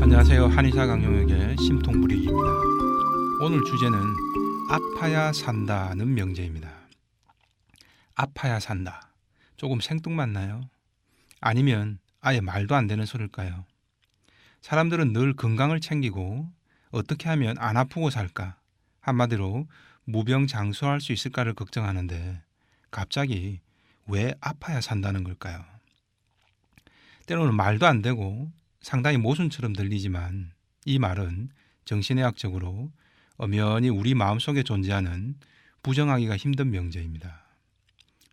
안녕하세요. 한의사 강용혁의 심통부리기입니다. 오늘 주제는 아파야 산다는 명제입니다. 아파야 산다. 조금 생뚱맞나요? 아니면 아예 말도 안 되는 소릴까요? 사람들은 늘 건강을 챙기고 어떻게 하면 안 아프고 살까? 한마디로 무병장수할 수 있을까를 걱정하는데 갑자기 왜 아파야 산다는 걸까요? 때로는 말도 안 되고 상당히 모순처럼 들리지만 이 말은 정신의학적으로 엄연히 우리 마음속에 존재하는 부정하기가 힘든 명제입니다.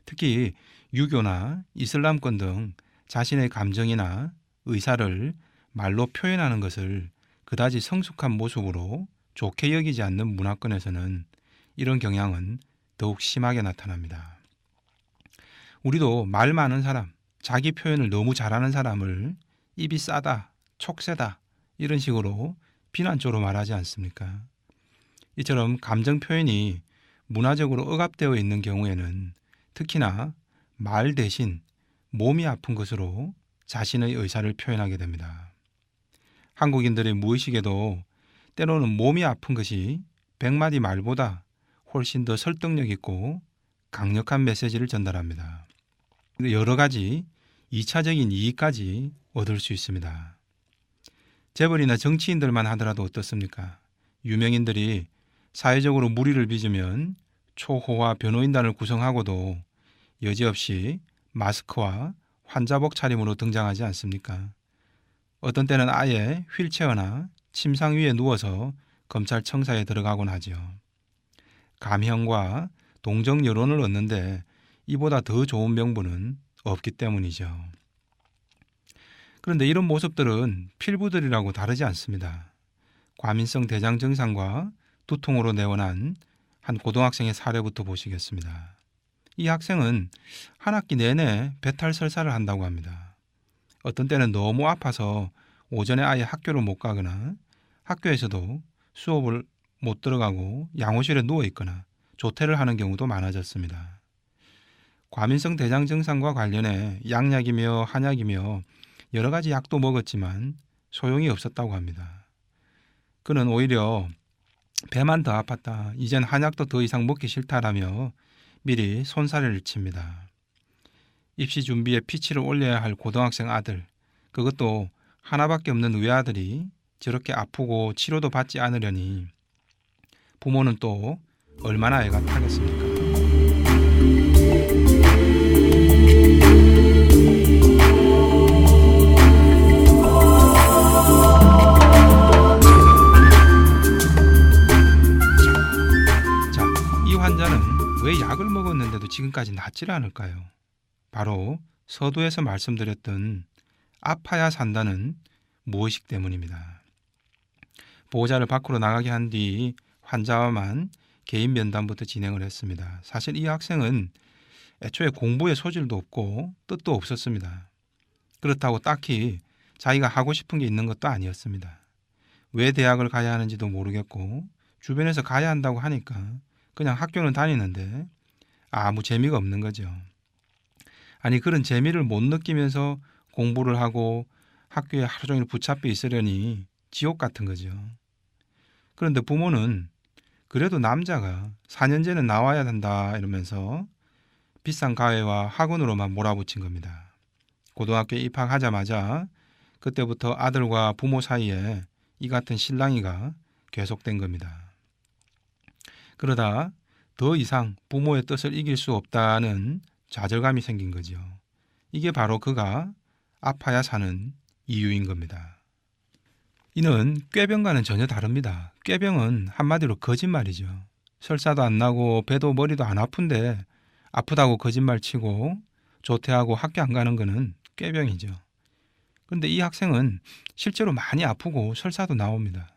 특히 유교나 이슬람권 등 자신의 감정이나 의사를 말로 표현하는 것을 그다지 성숙한 모습으로 좋게 여기지 않는 문화권에서는 이런 경향은 더욱 심하게 나타납니다. 우리도 말 많은 사람, 자기 표현을 너무 잘하는 사람을 입이 싸다, 촉세다 이런 식으로 비난조로 말하지 않습니까? 이처럼 감정 표현이 문화적으로 억압되어 있는 경우에는 특히나 말 대신 몸이 아픈 것으로 자신의 의사를 표현하게 됩니다. 한국인들의 무의식에도 때로는 몸이 아픈 것이 100마디 말보다 훨씬 더 설득력 있고 강력한 메시지를 전달합니다. 여러 가지 2차적인 이익까지 얻을 수 있습니다. 재벌이나 정치인들만 하더라도 어떻습니까? 유명인들이 사회적으로 물의를 빚으면 초호화 변호인단을 구성하고도 여지없이 마스크와 환자복 차림으로 등장하지 않습니까? 어떤 때는 아예 휠체어나 침상 위에 누워서 검찰청사에 들어가곤 하죠. 감형과 동정 여론을 얻는데 이보다 더 좋은 명분은 없기 때문이죠. 그런데 이런 모습들은 필부들이라고 다르지 않습니다. 과민성 대장 증상과 두통으로 내원한 한 고등학생의 사례부터 보시겠습니다. 이 학생은 한 학기 내내 배탈 설사를 한다고 합니다. 어떤 때는 너무 아파서 오전에 아예 학교를 못 가거나 학교에서도 수업을 못 들어가고 양호실에 누워 있거나 조퇴를 하는 경우도 많아졌습니다. 과민성 대장 증상과 관련해 양약이며 한약이며 여러 가지 약도 먹었지만 소용이 없었다고 합니다. 그는 오히려 배만 더 아팠다. 이젠 한약도 더 이상 먹기 싫다라며 미리 손사래를 칩니다. 입시 준비에 피치를 올려야 할 고등학생 아들, 그것도 하나밖에 없는 외아들이 저렇게 아프고 치료도 받지 않으려니 부모는 또 얼마나 애가 타겠습니까? 환자는 왜 약을 먹었는데도 지금까지 낫지를 않을까요? 바로 서두에서 말씀드렸던 아파야 산다는 무의식 때문입니다. 보호자를 밖으로 나가게 한 뒤 환자와만 개인 면담부터 진행을 했습니다. 사실 이 학생은 애초에 공부에 소질도 없고 뜻도 없었습니다. 그렇다고 딱히 자기가 하고 싶은 게 있는 것도 아니었습니다. 왜 대학을 가야 하는지도 모르겠고 주변에서 가야 한다고 하니까 그냥 학교는 다니는데 아무 재미가 없는 거죠. 아니 그런 재미를 못 느끼면서 공부를 하고 학교에 하루 종일 붙잡혀 있으려니 지옥 같은 거죠. 그런데 부모는 그래도 남자가 4년제는 나와야 한다 이러면서 비싼 과외와 학원으로만 몰아붙인 겁니다. 고등학교에 입학하자마자 그때부터 아들과 부모 사이에 이 같은 실랑이가 계속된 겁니다. 그러다 더 이상 부모의 뜻을 이길 수 없다는 좌절감이 생긴 거죠. 이게 바로 그가 아파야 사는 이유인 겁니다. 이는 꾀병과는 전혀 다릅니다. 꾀병은 한마디로 거짓말이죠. 설사도 안 나고 배도 머리도 안 아픈데 아프다고 거짓말 치고 조퇴하고 학교 안 가는 거는 꾀병이죠. 그런데 이 학생은 실제로 많이 아프고 설사도 나옵니다.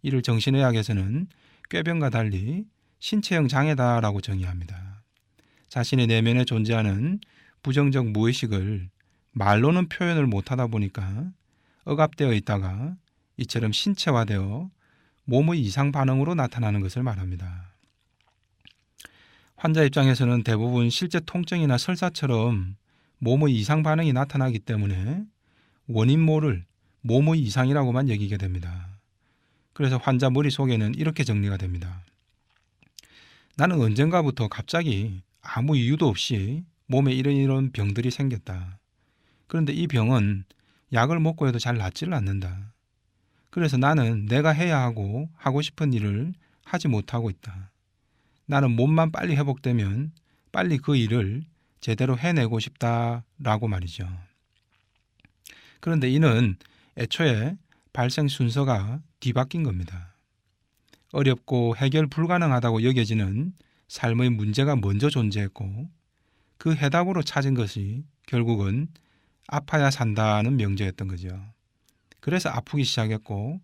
이를 정신의학에서는 꾀병과 달리 신체형 장애다라고 정의합니다. 자신의 내면에 존재하는 부정적 무의식을 말로는 표현을 못하다 보니까 억압되어 있다가 이처럼 신체화되어 몸의 이상 반응으로 나타나는 것을 말합니다. 환자 입장에서는 대부분 실제 통증이나 설사처럼 몸의 이상 반응이 나타나기 때문에 원인 모를 몸의 이상이라고만 여기게 됩니다. 그래서 환자 머릿속에는 이렇게 정리가 됩니다. 나는 언젠가부터 갑자기 아무 이유도 없이 몸에 이런 병들이 생겼다. 그런데 이 병은 약을 먹고 해도 잘 낫지를 않는다. 그래서 나는 내가 해야 하고 싶은 일을 하지 못하고 있다. 나는 몸만 빨리 회복되면 빨리 그 일을 제대로 해내고 싶다라고 말이죠. 그런데 이는 애초에 발생 순서가 뒤바뀐 겁니다. 어렵고 해결 불가능하다고 여겨지는 삶의 문제가 먼저 존재했고 그 해답으로 찾은 것이 결국은 아파야 산다는 명제였던 거죠. 그래서 아프기 시작했고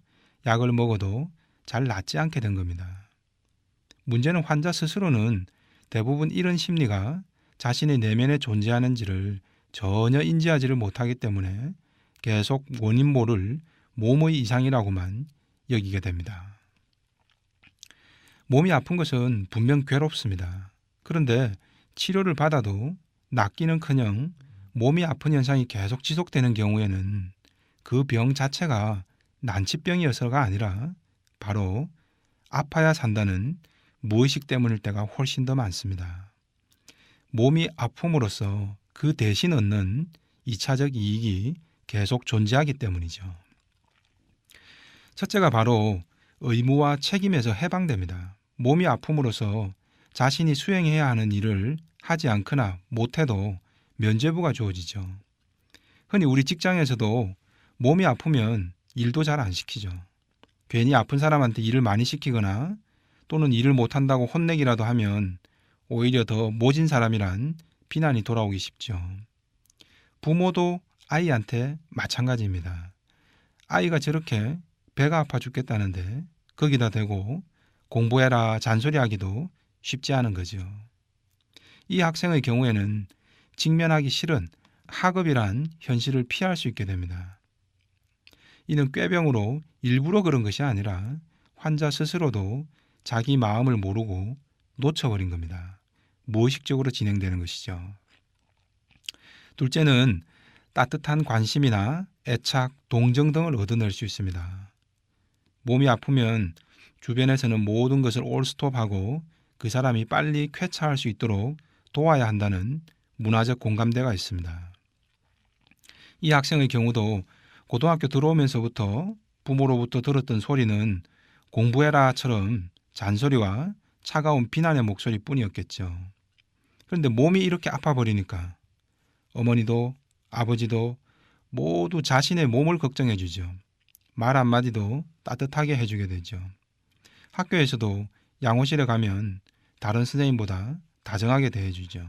약을 먹어도 잘 낫지 않게 된 겁니다. 문제는 환자 스스로는 대부분 이런 심리가 자신의 내면에 존재하는지를 전혀 인지하지를 못하기 때문에 계속 원인 모를 몸의 이상이라고만 여기게 됩니다. 몸이 아픈 것은 분명 괴롭습니다. 그런데 치료를 받아도 낫기는커녕 몸이 아픈 현상이 계속 지속되는 경우에는 그 병 자체가 난치병이어서가 아니라 바로 아파야 산다는 무의식 때문일 때가 훨씬 더 많습니다. 몸이 아픔으로써 그 대신 얻는 2차적 이익이 계속 존재하기 때문이죠. 첫째가 바로 의무와 책임에서 해방됩니다. 몸이 아픔으로써 자신이 수행해야 하는 일을 하지 않거나 못해도 면죄부가 주어지죠. 흔히 우리 직장에서도 몸이 아프면 일도 잘 안 시키죠. 괜히 아픈 사람한테 일을 많이 시키거나 또는 일을 못한다고 혼내기라도 하면 오히려 더 모진 사람이란 비난이 돌아오기 쉽죠. 부모도 아이한테 마찬가지입니다. 아이가 저렇게 배가 아파 죽겠다는데 거기다 대고 공부해라 잔소리하기도 쉽지 않은 거죠. 이 학생의 경우에는 직면하기 싫은 학업이란 현실을 피할 수 있게 됩니다. 이는 꾀병으로 일부러 그런 것이 아니라 환자 스스로도 자기 마음을 모르고 놓쳐버린 겁니다. 무의식적으로 진행되는 것이죠. 둘째는 따뜻한 관심이나 애착, 동정 등을 얻어낼 수 있습니다. 몸이 아프면 주변에서는 모든 것을 올스톱하고 그 사람이 빨리 쾌차할 수 있도록 도와야 한다는 문화적 공감대가 있습니다. 이 학생의 경우도 고등학교 들어오면서부터 부모로부터 들었던 소리는 공부해라처럼 잔소리와 차가운 비난의 목소리뿐이었겠죠. 그런데 몸이 이렇게 아파버리니까 어머니도 아버지도 모두 자신의 몸을 걱정해 주죠. 말 한마디도 따뜻하게 해주게 되죠. 학교에서도 양호실에 가면 다른 선생님보다 다정하게 대해주죠.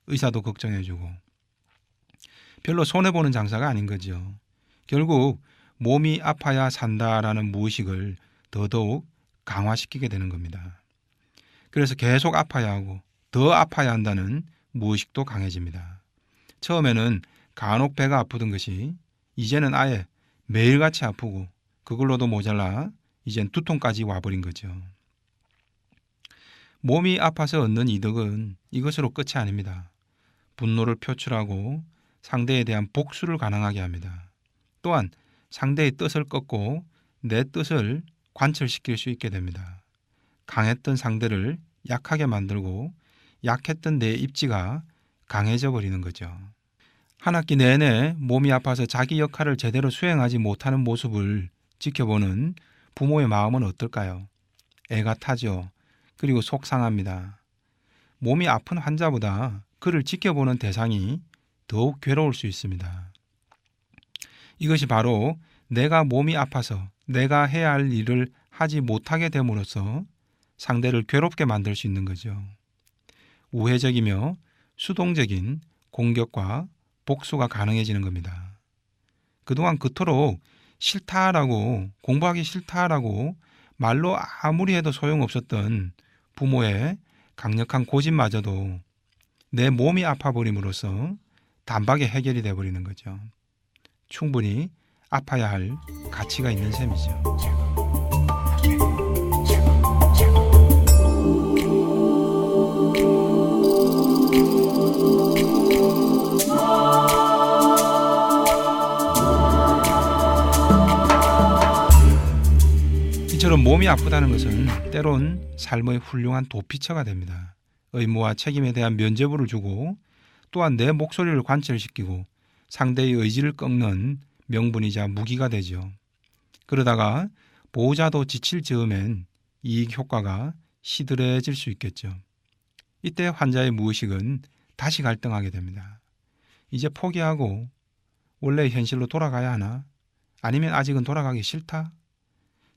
의사도 걱정해주고. 별로 손해보는 장사가 아닌 거죠. 결국 몸이 아파야 산다라는 무의식을 더더욱 강화시키게 되는 겁니다. 그래서 계속 아파야 하고 더 아파야 한다는 무의식도 강해집니다. 처음에는 간혹 배가 아프던 것이 이제는 아예 매일같이 아프고 그걸로도 모자라 이젠 두통까지 와버린 거죠. 몸이 아파서 얻는 이득은 이것으로 끝이 아닙니다. 분노를 표출하고 상대에 대한 복수를 가능하게 합니다. 또한 상대의 뜻을 꺾고 내 뜻을 관철시킬 수 있게 됩니다. 강했던 상대를 약하게 만들고 약했던 내 입지가 강해져 버리는 거죠. 한 학기 내내 몸이 아파서 자기 역할을 제대로 수행하지 못하는 모습을 지켜보는 부모의 마음은 어떨까요? 애가 타죠. 그리고 속상합니다. 몸이 아픈 환자보다 그를 지켜보는 대상이 더욱 괴로울 수 있습니다. 이것이 바로 내가 몸이 아파서 내가 해야 할 일을 하지 못하게 됨으로써 상대를 괴롭게 만들 수 있는 거죠. 우회적이며 수동적인 공격과 복수가 가능해지는 겁니다. 그동안 그토록 싫다라고 공부하기 싫다라고 말로 아무리 해도 소용없었던 부모의 강력한 고집마저도 내 몸이 아파버림으로써 단박에 해결이 돼버리는 거죠. 충분히 아파야 할 가치가 있는 셈이죠. 이처럼 몸이 아프다는 것은 때론 삶의 훌륭한 도피처가 됩니다. 의무와 책임에 대한 면죄부를 주고 또한 내 목소리를 관철시키고 상대의 의지를 꺾는 명분이자 무기가 되죠. 그러다가 보호자도 지칠 즈음엔 이익 효과가 시들해질 수 있겠죠. 이때 환자의 무의식은 다시 갈등하게 됩니다. 이제 포기하고 원래의 현실로 돌아가야 하나? 아니면 아직은 돌아가기 싫다?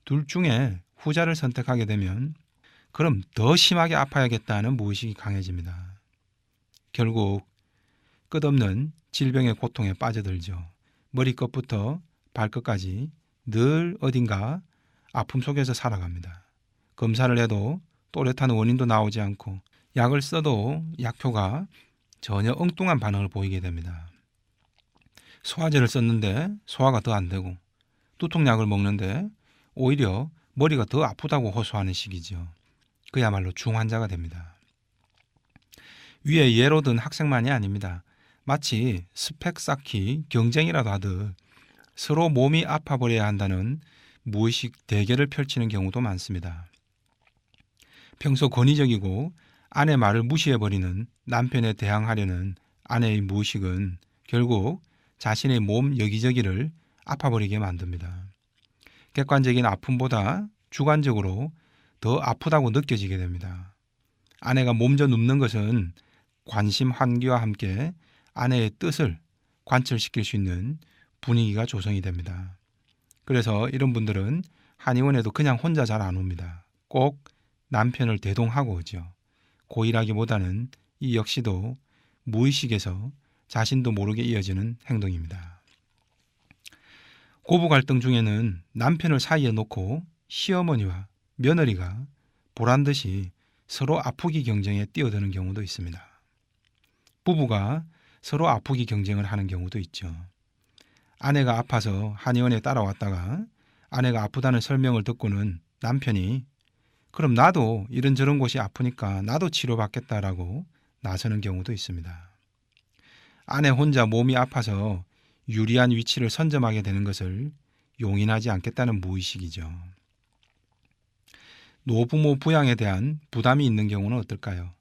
둘 중에 후자를 선택하게 되면 그럼 더 심하게 아파야겠다는 무의식이 강해집니다. 결국 끝없는 질병의 고통에 빠져들죠. 머리끝부터 발끝까지 늘 어딘가 아픔 속에서 살아갑니다. 검사를 해도 또렷한 원인도 나오지 않고 약을 써도 약효가 전혀 엉뚱한 반응을 보이게 됩니다. 소화제를 썼는데 소화가 더 안 되고 두통약을 먹는데 오히려 머리가 더 아프다고 호소하는 시기죠. 그야말로 중환자가 됩니다. 위에 예로 든 학생만이 아닙니다. 마치 스펙 쌓기 경쟁이라도 하듯 서로 몸이 아파버려야 한다는 무의식 대결을 펼치는 경우도 많습니다. 평소 권위적이고 아내 말을 무시해버리는 남편에 대항하려는 아내의 무의식은 결국 자신의 몸 여기저기를 아파버리게 만듭니다. 객관적인 아픔보다 주관적으로 더 아프다고 느껴지게 됩니다. 아내가 몸져 눕는 것은 관심 환기와 함께 아내의 뜻을 관철시킬 수 있는 분위기가 조성이 됩니다. 그래서 이런 분들은 한의원에도 그냥 혼자 잘 안 옵니다. 꼭 남편을 대동하고 오죠. 고의라기보다는 이 역시도 무의식에서 자신도 모르게 이어지는 행동입니다. 고부 갈등 중에는 남편을 사이에 놓고 시어머니와 며느리가 보란듯이 서로 아프기 경쟁에 뛰어드는 경우도 있습니다. 부부가 서로 아프기 경쟁을 하는 경우도 있죠. 아내가 아파서 한의원에 따라왔다가 아내가 아프다는 설명을 듣고는 남편이 그럼 나도 이런저런 곳이 아프니까 나도 치료받겠다라고 나서는 경우도 있습니다. 아내 혼자 몸이 아파서 유리한 위치를 선점하게 되는 것을 용인하지 않겠다는 무의식이죠. 노부모 부양에 대한 부담이 있는 경우는 어떨까요?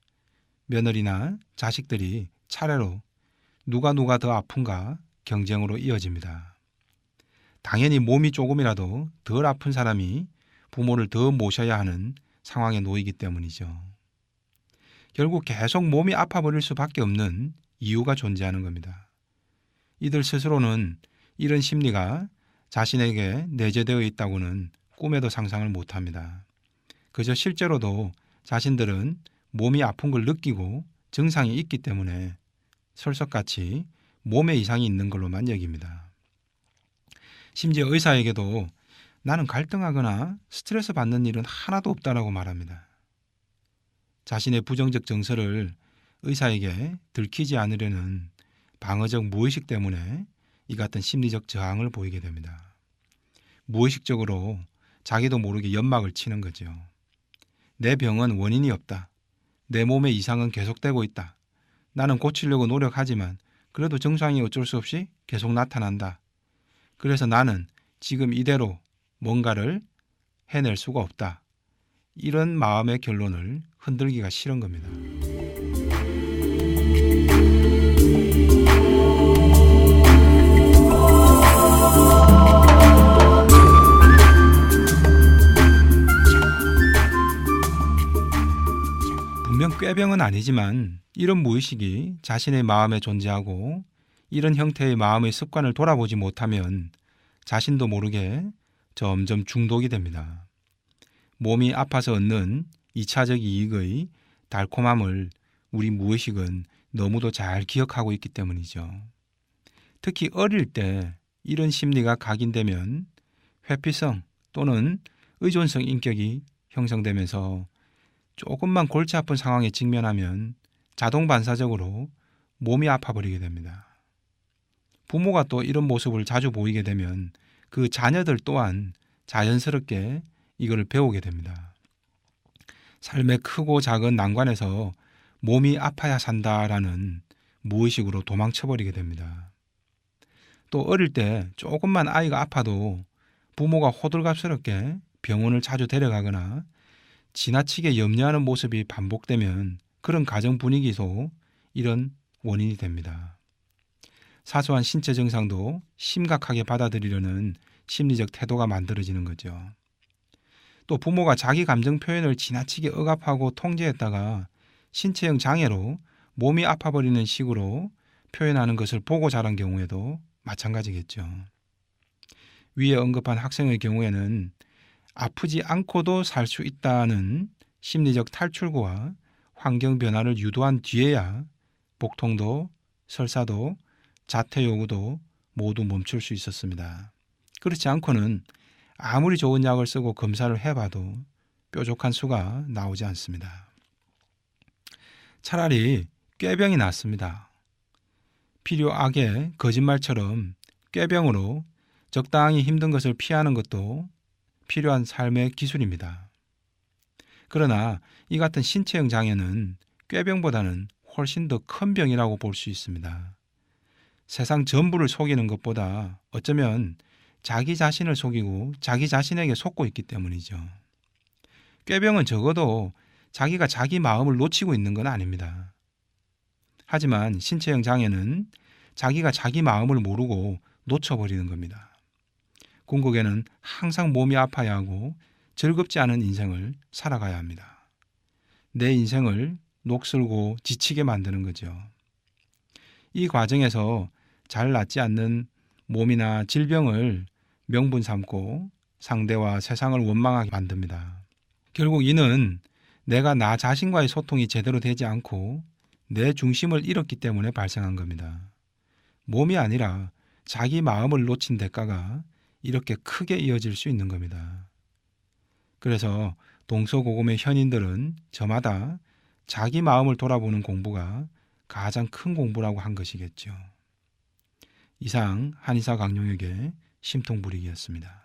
며느리나 자식들이 차례로 누가 더 아픈가 경쟁으로 이어집니다. 당연히 몸이 조금이라도 덜 아픈 사람이 부모를 더 모셔야 하는 상황에 놓이기 때문이죠. 결국 계속 몸이 아파버릴 수밖에 없는 이유가 존재하는 겁니다. 이들 스스로는 이런 심리가 자신에게 내재되어 있다고는 꿈에도 상상을 못합니다. 그저 실제로도 자신들은 몸이 아픈 걸 느끼고 증상이 있기 때문에 설석같이 몸에 이상이 있는 걸로만 여깁니다. 심지어 의사에게도 나는 갈등하거나 스트레스 받는 일은 하나도 없다라고 말합니다. 자신의 부정적 정서를 의사에게 들키지 않으려는 방어적 무의식 때문에 이 같은 심리적 저항을 보이게 됩니다. 무의식적으로 자기도 모르게 연막을 치는 거죠. 내 병은 원인이 없다. 내 몸의 이상은 계속되고 있다. 나는 고치려고 노력하지만 그래도 증상이 어쩔 수 없이 계속 나타난다. 그래서 나는 지금 이대로 뭔가를 해낼 수가 없다. 이런 마음의 결론을 흔들기가 싫은 겁니다. 분명 꾀병은 아니지만 이런 무의식이 자신의 마음에 존재하고 이런 형태의 마음의 습관을 돌아보지 못하면 자신도 모르게 점점 중독이 됩니다. 몸이 아파서 얻는 2차적 이익의 달콤함을 우리 무의식은 너무도 잘 기억하고 있기 때문이죠. 특히 어릴 때 이런 심리가 각인되면 회피성 또는 의존성 인격이 형성되면서 조금만 골치 아픈 상황에 직면하면 자동 반사적으로 몸이 아파버리게 됩니다. 부모가 또 이런 모습을 자주 보이게 되면 그 자녀들 또한 자연스럽게 이걸 배우게 됩니다. 삶의 크고 작은 난관에서 몸이 아파야 산다라는 무의식으로 도망쳐버리게 됩니다. 또 어릴 때 조금만 아이가 아파도 부모가 호들갑스럽게 병원을 자주 데려가거나 지나치게 염려하는 모습이 반복되면 그런 가정 분위기도 이런 원인이 됩니다. 사소한 신체 증상도 심각하게 받아들이려는 심리적 태도가 만들어지는 거죠. 또 부모가 자기 감정 표현을 지나치게 억압하고 통제했다가 신체형 장애로 몸이 아파버리는 식으로 표현하는 것을 보고 자란 경우에도 마찬가지겠죠. 위에 언급한 학생의 경우에는 아프지 않고도 살 수 있다는 심리적 탈출구와 환경 변화를 유도한 뒤에야 복통도, 설사도, 자퇴 요구도 모두 멈출 수 있었습니다. 그렇지 않고는 아무리 좋은 약을 쓰고 검사를 해봐도 뾰족한 수가 나오지 않습니다. 차라리 꾀병이 낫습니다. 필요악의 거짓말처럼 꾀병으로 적당히 힘든 것을 피하는 것도 필요한 삶의 기술입니다. 그러나 이 같은 신체형 장애는 꾀병보다는 훨씬 더 큰 병이라고 볼 수 있습니다. 세상 전부를 속이는 것보다 어쩌면 자기 자신을 속이고 자기 자신에게 속고 있기 때문이죠. 꾀병은 적어도 자기가 자기 마음을 놓치고 있는 건 아닙니다. 하지만 신체형 장애는 자기가 자기 마음을 모르고 놓쳐버리는 겁니다. 궁극에는 항상 몸이 아파야 하고 즐겁지 않은 인생을 살아가야 합니다. 내 인생을 녹슬고 지치게 만드는 거죠. 이 과정에서 잘 낫지 않는 몸이나 질병을 명분 삼고 상대와 세상을 원망하게 만듭니다. 결국 이는 내가 나 자신과의 소통이 제대로 되지 않고 내 중심을 잃었기 때문에 발생한 겁니다. 몸이 아니라 자기 마음을 놓친 대가가 이렇게 크게 이어질 수 있는 겁니다. 그래서 동서고금의 현인들은 저마다 자기 마음을 돌아보는 공부가 가장 큰 공부라고 한 것이겠죠. 이상 한의사 강용혁의 심통부리기였습니다.